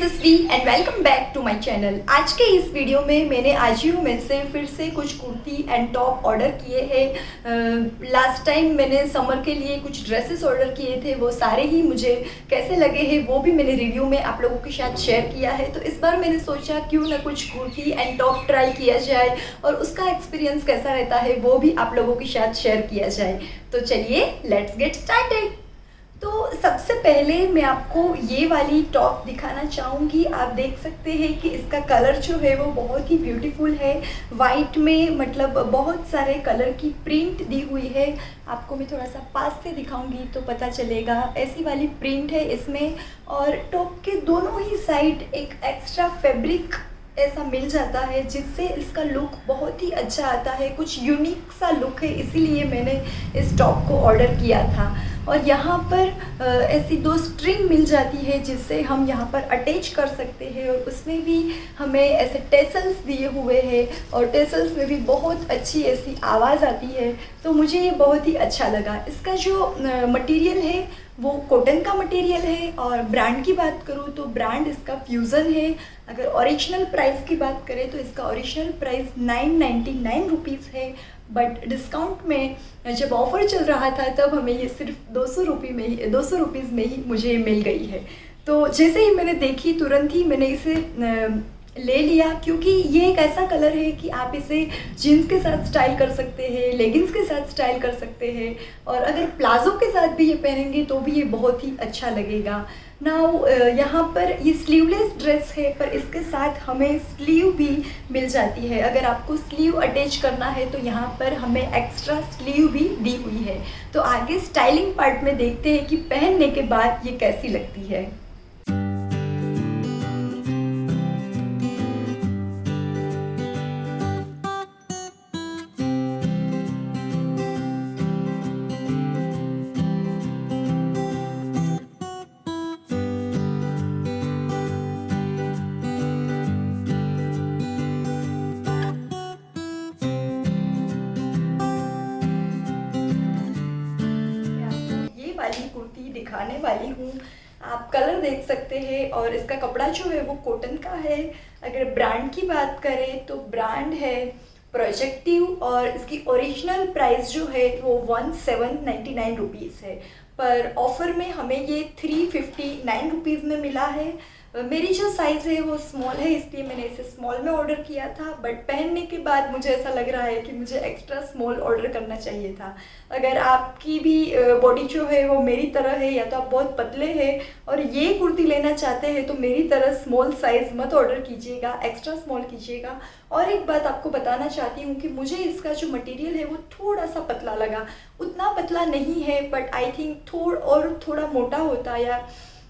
Yashasvi and welcome back to my channel. आज के इस वीडियो में मैंने आजियो में से फिर से कुछ कुर्ती एंड टॉप ऑर्डर किए हैं। लास्ट टाइम मैंने समर के लिए कुछ ड्रेसेस ऑर्डर किए थे, वो सारे ही मुझे कैसे लगे हैं वो भी मैंने रिव्यू में आप लोगों के साथ शेयर किया है। तो इस बार मैंने सोचा क्यों ना कुछ कुर्ती एंड टॉप ट्राई किया जाए और उसका एक्सपीरियंस कैसा रहता है वो भी आप लोगों के साथ शेयर किया जाए। तो चलिए लेट्स गेट स्टार्टेड। तो सबसे पहले मैं आपको ये वाली टॉप दिखाना चाहूँगी। आप देख सकते हैं कि इसका कलर जो है वो बहुत ही ब्यूटीफुल है। वाइट में मतलब बहुत सारे कलर की प्रिंट दी हुई है। आपको मैं थोड़ा सा पास से दिखाऊंगी तो पता चलेगा। ऐसी वाली प्रिंट है इसमें और टॉप के दोनों ही साइड एक एक्स्ट्रा फैब्रिक ऐसा मिल जाता है जिससे इसका लुक बहुत ही अच्छा आता है। कुछ यूनिक सा लुक है, इसीलिए मैंने इस टॉप को ऑर्डर किया था। और यहाँ पर ऐसी दो स्ट्रिंग मिल जाती है जिससे हम यहाँ पर अटैच कर सकते हैं और उसमें भी हमें ऐसे टेसल्स दिए हुए हैं और टेसल्स में भी बहुत अच्छी ऐसी आवाज़ आती है। तो मुझे ये बहुत ही अच्छा लगा। इसका जो मटेरियल है वो कॉटन का मटेरियल है और ब्रांड की बात करूँ तो ब्रांड इसका फ्यूज़न है। अगर ओरिजिनल प्राइस की बात करें तो इसका ओरिजिनल प्राइस 999 रुपीज़ है, बट डिस्काउंट में जब ऑफ़र चल रहा था तब हमें ये सिर्फ 200 रुपीज़ में ही मुझे मिल गई है। तो जैसे ही मैंने देखी तुरंत ही मैंने इसे ले लिया, क्योंकि ये एक ऐसा कलर है कि आप इसे जीन्स के साथ स्टाइल कर सकते हैं, लेगिंग्स के साथ स्टाइल कर सकते हैं और अगर प्लाजो के साथ भी ये पहनेंगे तो भी ये बहुत ही अच्छा लगेगा। नाउ यहाँ पर ये स्लीवलेस ड्रेस है पर इसके साथ हमें स्लीव भी मिल जाती है। अगर आपको स्लीव अटैच करना है तो यहाँ पर हमें एक्स्ट्रा स्लीव भी दी हुई है। तो आगे स्टाइलिंग पार्ट में देखते हैं कि पहनने के बाद ये कैसी लगती है। कुर्ती दिखाने वाली हूँ, आप कलर देख सकते हैं और इसका कपड़ा जो है वो कॉटन का है। अगर ब्रांड की बात करें तो ब्रांड है प्रोजेक्टिव और इसकी ओरिजिनल प्राइस जो है वो 1799 रुपीज़ है, पर ऑफ़र में हमें ये 359 रुपीज़ में मिला है। मेरी जो साइज़ है वो स्मॉल है, इसलिए मैंने इसे स्मॉल में ऑर्डर किया था, बट पहनने के बाद मुझे ऐसा लग रहा है कि मुझे एक्स्ट्रा स्मॉल ऑर्डर करना चाहिए था। अगर आपकी भी बॉडी जो है वो मेरी तरह है या तो आप बहुत पतले हैं और ये कुर्ती लेना चाहते हैं तो मेरी तरह स्मॉल साइज़ मत ऑर्डर कीजिएगा, एक्स्ट्रा स्मॉल कीजिएगा। और एक बात आपको बताना चाहती हूँ कि मुझे इसका जो मटेरियल है वो थोड़ा सा पतला लगा। उतना पतला नहीं है बट आई थिंक थोड़ा मोटा होता या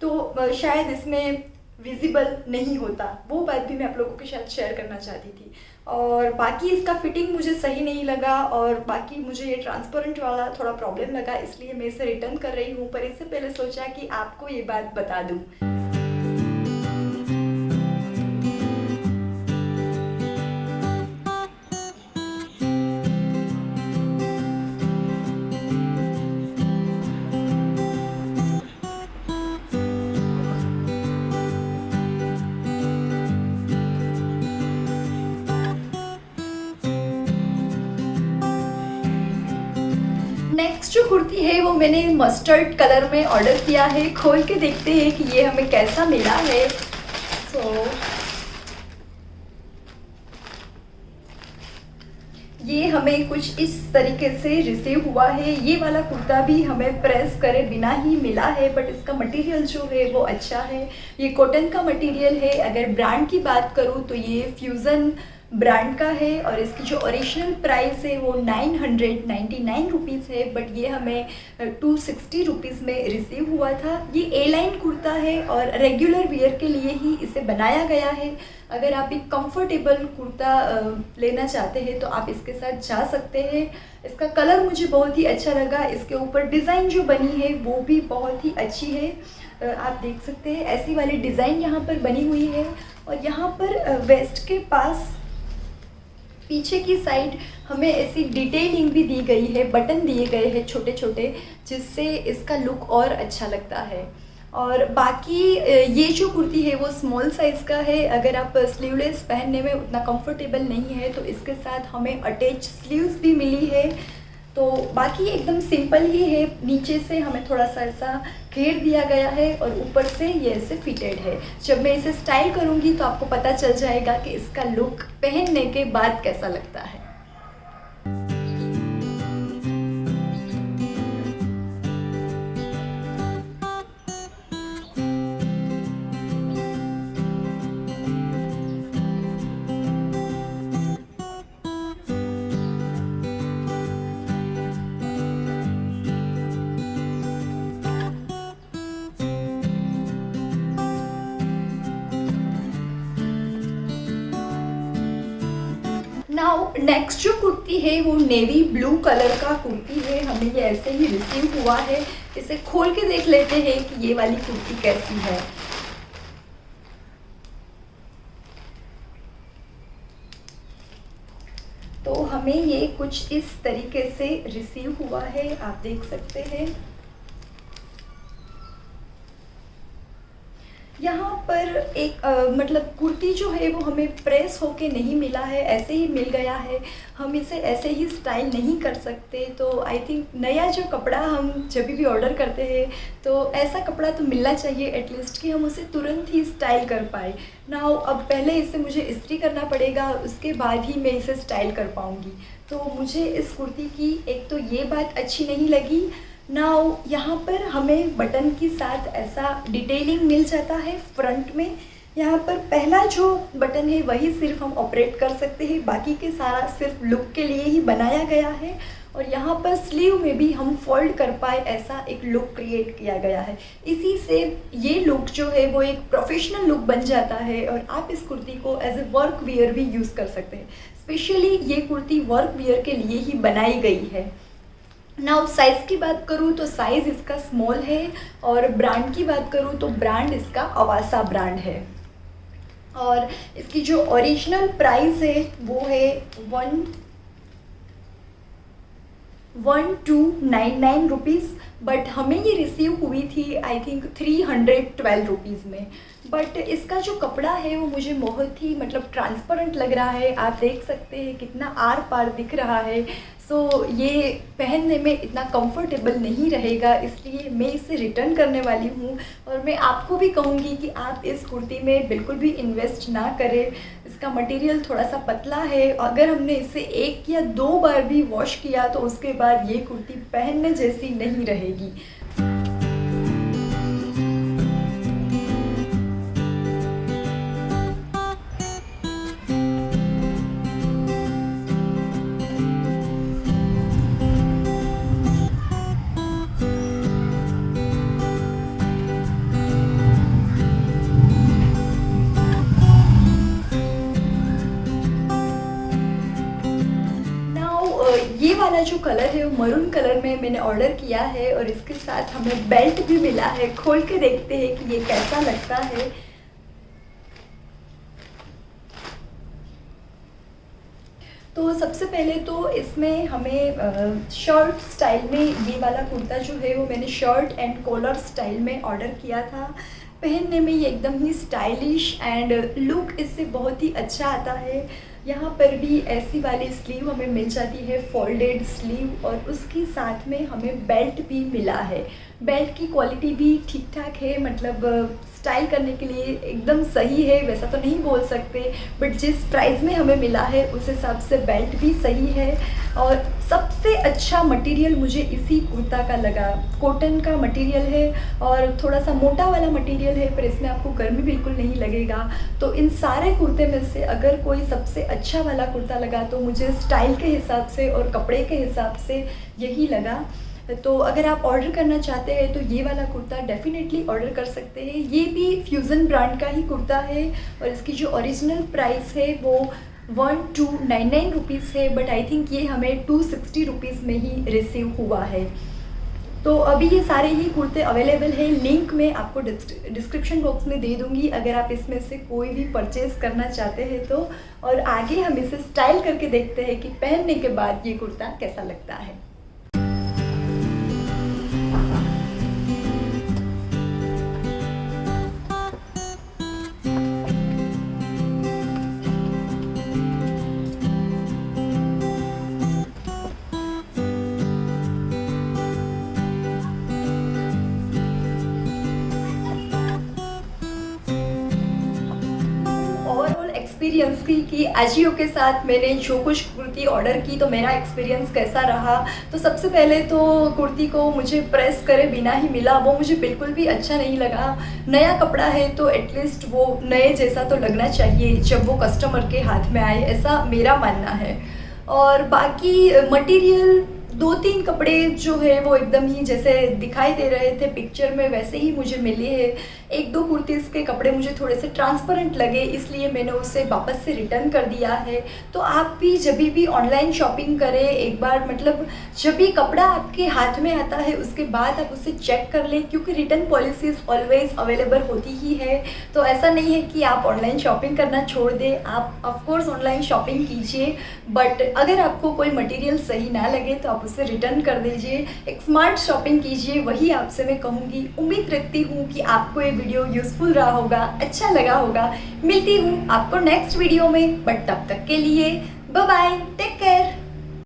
तो शायद इसमें विजिबल नहीं होता। वो बात भी मैं आप लोगों के साथ शेयर करना चाहती थी। और बाकी इसका फिटिंग मुझे सही नहीं लगा और बाकी मुझे ये ट्रांसपेरेंट वाला थोड़ा प्रॉब्लम लगा, इसलिए मैं इसे रिटर्न कर रही हूँ। पर इससे पहले सोचा कि आपको ये बात बता दूँ। नेक्स्ट जो कुर्ती है वो मैंने मस्टर्ड कलर में ऑर्डर किया है। खोल के देखते हैं कि ये हमें कैसा मिला है। ये हमें कुछ इस तरीके से रिसीव हुआ है। ये वाला कुर्ता भी हमें प्रेस करे बिना ही मिला है, बट इसका मटेरियल जो है वो अच्छा है। ये कॉटन का मटेरियल है। अगर ब्रांड की बात करूँ तो ये फ्यूज़न ब्रांड का है और इसकी जो ओरिजिनल प्राइस है वो 999 रुपीज़ है, बट ये हमें 260 रुपीज़ में रिसीव हुआ था। ये ए लाइन कुर्ता है और रेगुलर वियर के लिए ही इसे बनाया गया है। अगर आप एक कंफर्टेबल कुर्ता लेना चाहते हैं तो आप इसके साथ जा सकते हैं। इसका कलर मुझे बहुत ही अच्छा लगा। इसके ऊपर डिज़ाइन जो बनी है वो भी बहुत ही अच्छी है। आप देख सकते हैं ऐसी वाली डिज़ाइन यहाँ पर बनी हुई है और यहाँ पर वेस्ट के पास पीछे की साइड हमें ऐसी डिटेलिंग भी दी गई है, बटन दिए गए हैं छोटे छोटे, जिससे इसका लुक और अच्छा लगता है। और बाकी ये जो कुर्ती है वो स्मॉल साइज़ का है। अगर आप स्लीवलेस पहनने में उतना कंफर्टेबल नहीं है तो इसके साथ हमें अटैच स्लीव्स भी मिली है। तो बाकी एकदम सिंपल ही है, नीचे से हमें थोड़ा सा ऐसा घेर दिया गया है और ऊपर से ये ऐसे फिटेड है। जब मैं इसे स्टाइल करूँगी तो आपको पता चल जाएगा कि इसका लुक पहनने के बाद कैसा लगता है। नाउ नेक्स्ट जो कुर्ती है वो नेवी ब्लू कलर का कुर्ती है। हमें ये ऐसे ही रिसीव हुआ है। इसे खोल के देख लेते हैं कि ये वाली कुर्ती कैसी है। तो हमें ये कुछ इस तरीके से रिसीव हुआ है, आप देख सकते हैं। यहाँ पर एक मतलब कुर्ती जो है वो हमें प्रेस होके नहीं मिला है, ऐसे ही मिल गया है। हम इसे ऐसे ही स्टाइल नहीं कर सकते। तो आई थिंक नया जो कपड़ा हम जब भी ऑर्डर करते हैं तो ऐसा कपड़ा तो मिलना चाहिए एटलीस्ट कि हम उसे तुरंत ही स्टाइल कर पाए। नाउ अब पहले इसे मुझे इस्त्री करना पड़ेगा, उसके बाद ही मैं इसे स्टाइल कर पाऊँगी। तो मुझे इस कुर्ती की एक तो ये बात अच्छी नहीं लगी। नाउ यहाँ पर हमें बटन के साथ ऐसा डिटेलिंग मिल जाता है फ्रंट में। यहाँ पर पहला जो बटन है वही सिर्फ हम ऑपरेट कर सकते हैं, बाकी के सारा सिर्फ लुक के लिए ही बनाया गया है। और यहाँ पर स्लीव में भी हम फोल्ड कर पाए ऐसा एक लुक क्रिएट किया गया है। इसी से ये लुक जो है वो एक प्रोफेशनल लुक बन जाता है और आप इस कुर्ती को एज ए वर्क वियर भी यूज़ कर सकते हैं। स्पेशली ये कुर्ती वर्क वियर के लिए ही बनाई गई है। नाउ साइज़ की बात करूँ तो साइज़ इसका स्मॉल है और ब्रांड की बात करूँ तो ब्रांड इसका अवासा ब्रांड है। और इसकी जो ओरिजिनल प्राइस है वो है 1299 रुपीज़, बट हमें ये रिसीव हुई थी आई थिंक 312 रुपीज़ में। बट इसका जो कपड़ा है वो मुझे बहुत ही मतलब ट्रांसपेरेंट लग रहा है। आप देख सकते हैं कितना आर पार दिख रहा है। सो ये पहनने में इतना कंफर्टेबल नहीं रहेगा, इसलिए मैं इसे रिटर्न करने वाली हूँ। और मैं आपको भी कहूँगी कि आप इस कुर्ती में बिल्कुल भी इन्वेस्ट ना करें। इसका मटेरियल थोड़ा सा पतला है। अगर हमने इसे 1 या 2 बार भी वॉश किया तो उसके बाद ये कुर्ती पहनने जैसी नहीं रहेगी। ये वाला जो कलर है वो मरून कलर में मैंने ऑर्डर किया है और इसके साथ हमें बेल्ट भी मिला है। खोल के देखते हैं कि ये कैसा लगता है। तो सबसे पहले तो इसमें हमें शर्ट स्टाइल में ये वाला कुर्ता जो है वो मैंने शर्ट एंड कॉलर स्टाइल में ऑर्डर किया था। पहनने में ये एकदम ही स्टाइलिश एंड लुक इससे बहुत ही अच्छा आता है। यहाँ पर भी ऐसी वाली स्लीव हमें मिल जाती है, फोल्डेड स्लीव, और उसके साथ में हमें बेल्ट भी मिला है। बेल्ट की क्वालिटी भी ठीक ठाक है, मतलब स्टाइल करने के लिए एकदम सही है, वैसा तो नहीं बोल सकते, बट जिस प्राइस में हमें मिला है उस हिसाब से बेल्ट भी सही है। और सबसे अच्छा मटेरियल मुझे इसी कुर्ता का लगा। कॉटन का मटेरियल है और थोड़ा सा मोटा वाला मटेरियल है, पर इसमें आपको गर्मी बिल्कुल नहीं लगेगा। तो इन सारे कुर्ते में से अगर कोई सबसे अच्छा वाला कुर्ता लगा तो मुझे स्टाइल के हिसाब से और कपड़े के हिसाब से यही लगा। तो अगर आप ऑर्डर करना चाहते हैं तो ये वाला कुर्ता डेफिनेटली ऑर्डर कर सकते हैं। ये भी फ्यूज़न ब्रांड का ही कुर्ता है और इसकी जो ओरिजिनल प्राइस है वो 1299 रुपीज़ है, बट आई थिंक ये हमें 260 रुपीज़ में ही रिसीव हुआ है। तो अभी ये सारे ही कुर्ते अवेलेबल हैं, लिंक मैं आपको डिस्क्रिप्शन बॉक्स में दे दूँगी अगर आप इसमें से कोई भी परचेज़ करना चाहते हैं तो। और आगे हम इसे स्टाइल करके देखते हैं कि पहनने के बाद ये कुर्ता कैसा लगता है। एक्सपीरियंस की कि अजियो के साथ मैंने जो कुछ कुर्ती ऑर्डर की तो मेरा एक्सपीरियंस कैसा रहा। तो सबसे पहले तो कुर्ती को मुझे प्रेस करे बिना ही मिला, वो मुझे बिल्कुल भी अच्छा नहीं लगा। नया कपड़ा है तो एटलीस्ट वो नए जैसा तो लगना चाहिए जब वो कस्टमर के हाथ में आए, ऐसा मेरा मानना है। और बाकी मटेरियल 2-3 कपड़े जो है वो एकदम ही जैसे दिखाई दे रहे थे पिक्चर में वैसे ही मुझे मिले हैं। 1-2 कुर्तीज़ के कपड़े मुझे थोड़े से ट्रांसपेरेंट लगे, इसलिए मैंने उसे वापस से रिटर्न कर दिया है। तो आप भी जब भी ऑनलाइन शॉपिंग करें एक बार, मतलब जब भी कपड़ा आपके हाथ में आता है उसके बाद आप उसे चेक कर लें, क्योंकि रिटर्न पॉलिसीज़ ऑलवेज़ अवेलेबल होती ही है। तो ऐसा नहीं है कि आप ऑनलाइन शॉपिंग करना छोड़ दें, आप ऑफकोर्स ऑनलाइन शॉपिंग कीजिए, बट अगर आपको कोई मटेरियल सही ना लगे तो आप उसे रिटर्न कर दीजिए। एक स्मार्ट शॉपिंग कीजिए, वही आपसे मैं कहूँगी। उम्मीद रखती हूँ कि आपको ये वीडियो यूज़फुल रहा होगा, अच्छा लगा होगा। मिलती हूँ आपको नेक्स्ट वीडियो में, बट तब तक के लिए बाय बाय, टेक केयर।